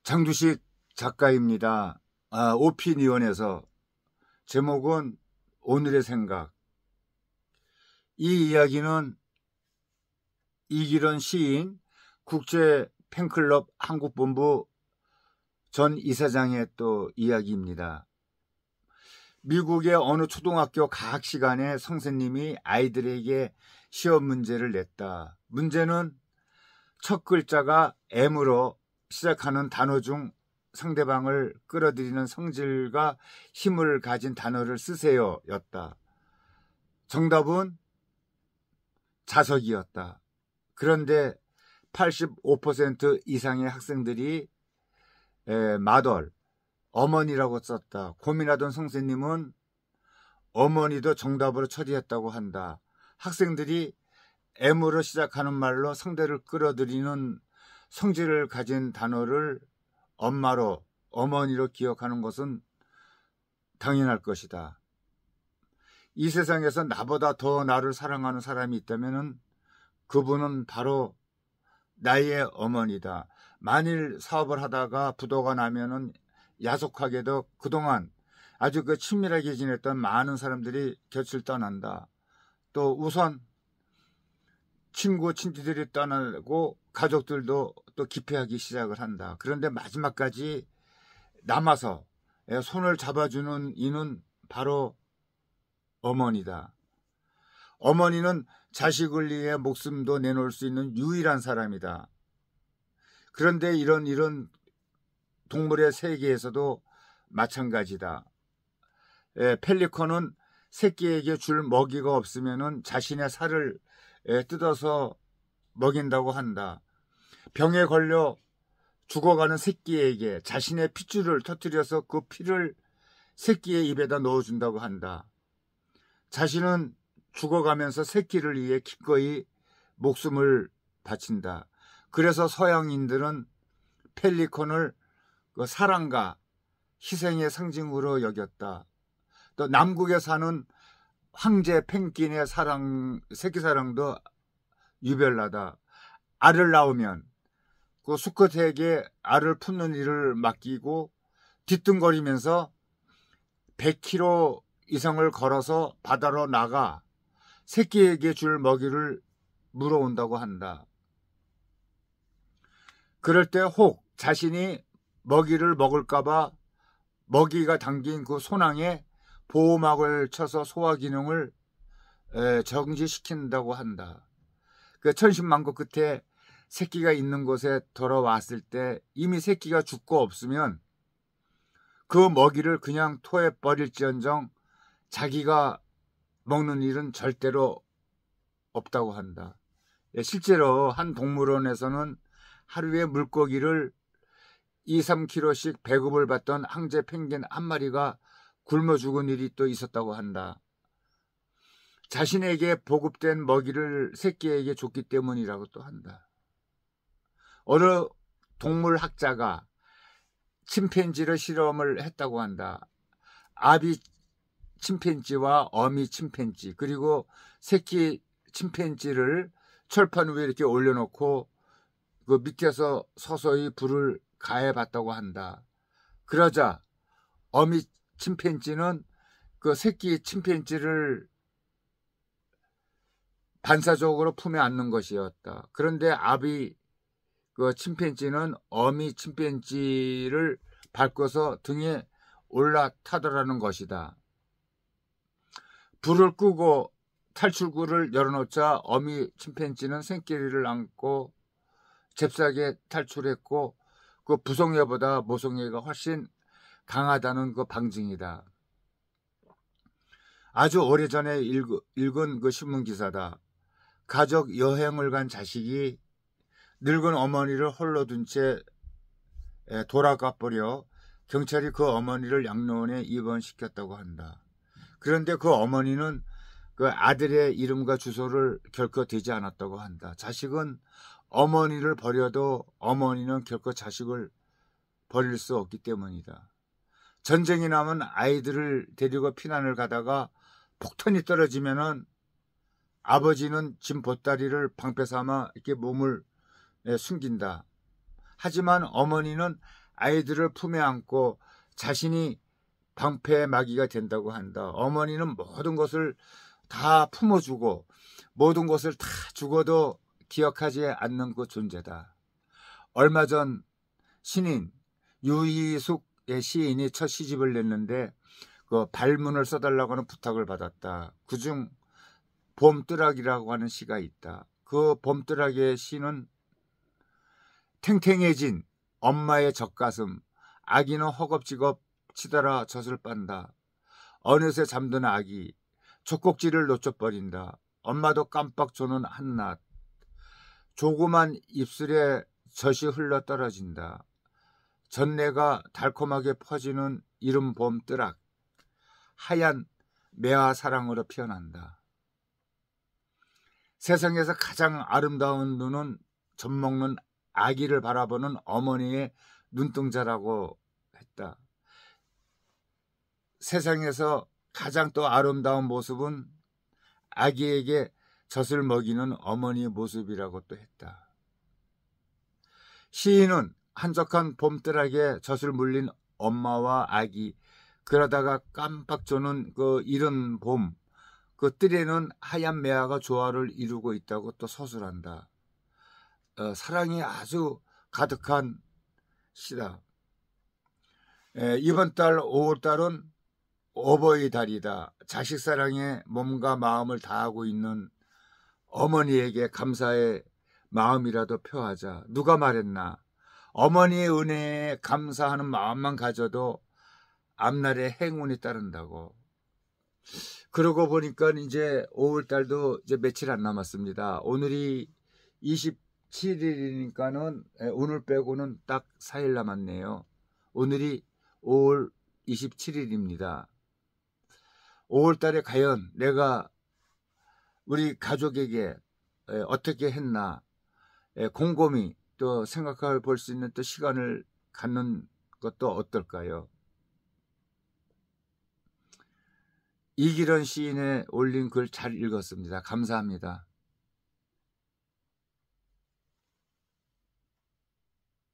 장두식 작가입니다. 오피니언에서 제목은 오늘의 생각. 이 이야기는 이기련 시인 국제 팬클럽 한국본부 전 이사장의 또 이야기입니다. 미국의 어느 초등학교 과학 시간에 선생님이 아이들에게 시험 문제를 냈다. 문제는 첫 글자가 M으로 시작하는 단어 중 상대방을 끌어들이는 성질과 힘을 가진 단어를 쓰세요 였다. 정답은 자석이었다. 그런데 85% 이상의 학생들이 마덜, 어머니라고 썼다. 고민하던 선생님은 어머니도 정답으로 처리했다고 한다. 학생들이 M으로 시작하는 말로 상대를 끌어들이는 성질을 가진 단어를 엄마로, 어머니로 기억하는 것은 당연할 것이다. 이 세상에서 나보다 더 나를 사랑하는 사람이 있다면 그분은 바로 나의 어머니다. 만일 사업을 하다가 부도가 나면은 야속하게도 그동안 아주 친밀하게 지냈던 많은 사람들이 곁을 떠난다. 또 우선 친구, 친지들이 떠나고 가족들도 또 기피하기 시작을 한다. 그런데 마지막까지 남아서 손을 잡아주는 이는 바로 어머니다. 어머니는 자식을 위해 목숨도 내놓을 수 있는 유일한 사람이다. 그런데 이런 동물의 세계에서도 마찬가지다. 펠리컨은 새끼에게 줄 먹이가 없으면 자신의 살을 뜯어서 먹인다고 한다. 병에 걸려 죽어가는 새끼에게 자신의 핏줄을 터뜨려서 그 피를 새끼의 입에다 넣어준다고 한다. 자신은 죽어가면서 새끼를 위해 기꺼이 목숨을 바친다. 그래서 서양인들은 펠리컨을 사랑과 희생의 상징으로 여겼다. 또 남극에 사는 황제 펭귄의 새끼 사랑도 유별나다. 알을 낳으면 그 수컷에게 알을 품는 일을 맡기고 뒤뚱거리면서 100km 이상을 걸어서 바다로 나가 새끼에게 줄 먹이를 물어온다고 한다. 그럴 때 혹 자신이 먹이를 먹을까봐 먹이가 담긴 그 소낭에 보호막을 쳐서 소화 기능을 정지시킨다고 한다. 그 천신만고 끝에 새끼가 있는 곳에 돌아왔을 때 이미 새끼가 죽고 없으면 그 먹이를 그냥 토해 버릴지언정 자기가 먹는 일은 절대로 없다고 한다. 실제로 한 동물원에서는 하루에 물고기를 2-3kg씩 배급을 받던 황제 펭귄 한 마리가 굶어 죽은 일이 또 있었다고 한다. 자신에게 보급된 먹이를 새끼에게 줬기 때문이라고 또 한다. 어느 동물학자가 침팬지를 실험을 했다고 한다. 아비 침팬지와 어미 침팬지 그리고 새끼 침팬지를 철판 위에 이렇게 올려놓고 그 밑에서 서서히 불을 가해봤다고 한다. 그러자 어미 침팬지는 그 새끼 침팬지를 반사적으로 품에 안는 것이었다. 그런데 아비 그 침팬지는 어미 침팬지를 밟고서 등에 올라타더라는 것이다. 불을 끄고 탈출구를 열어놓자 어미 침팬지는 생끼리를 안고 잽싸게 탈출했고 그 부성애보다 모성애가 훨씬 강하다는 그 방증이다. 아주 오래전에 읽은 그 신문기사다. 가족 여행을 간 자식이 늙은 어머니를 홀로 둔 채 돌아가 버려 경찰이 그 어머니를 양로원에 입원시켰다고 한다. 그런데 그 어머니는 그 아들의 이름과 주소를 결코 대지 않았다고 한다. 자식은 어머니를 버려도 어머니는 결코 자식을 버릴 수 없기 때문이다. 전쟁이 나면 아이들을 데리고 피난을 가다가 폭탄이 떨어지면은 아버지는 짐 보따리를 방패 삼아 이렇게 몸을 숨긴다. 하지만 어머니는 아이들을 품에 안고 자신이 방패의 마귀가 된다고 한다. 어머니는 모든 것을 다 품어주고 모든 것을 다 죽어도 기억하지 않는 그 존재다. 얼마 전 신인 유희숙의 시인이 첫 시집을 냈는데 그 발문을 써달라고 하는 부탁을 받았다. 그중 봄뜨락이라고 하는 시가 있다. 그 봄뜨락의 시는 탱탱해진 엄마의 젖가슴, 아기는 허겁지겁 치달아 젖을 빤다. 어느새 잠든 아기, 젖꼭지를 놓쳐버린다. 엄마도 깜빡 조는 한낮, 조그만 입술에 젖이 흘러 떨어진다. 전내가 달콤하게 퍼지는 이른 봄뜨락, 하얀 매화 사랑으로 피어난다. 세상에서 가장 아름다운 눈은 젖먹는 아기를 바라보는 어머니의 눈동자라고 했다. 세상에서 가장 또 아름다운 모습은 아기에게 젖을 먹이는 어머니의 모습이라고 또 했다. 시인은 한적한 봄뜨락에 젖을 물린 엄마와 아기, 그러다가 깜빡 조는 그 이른 봄, 그 뜰에는 하얀 매화가 조화를 이루고 있다고 또 서술한다. 사랑이 아주 가득한 시다. 이번 달 5월달은 어버이달이다. 자식 사랑에 몸과 마음을 다하고 있는 어머니에게 감사의 마음이라도 표하자. 누가 말했나? 어머니의 은혜에 감사하는 마음만 가져도 앞날에 행운이 따른다고. 그러고 보니까 이제 5월달도 이제 며칠 안 남았습니다. 오늘이 27일이니까는 오늘 빼고는 딱 4일 남았네요. 오늘이 5월 27일입니다. 5월달에 과연 내가 우리 가족에게 어떻게 했나 곰곰이 또 생각해 볼 수 있는 또 시간을 갖는 것도 어떨까요? 이기련 시인의 올린 글 잘 읽었습니다. 감사합니다.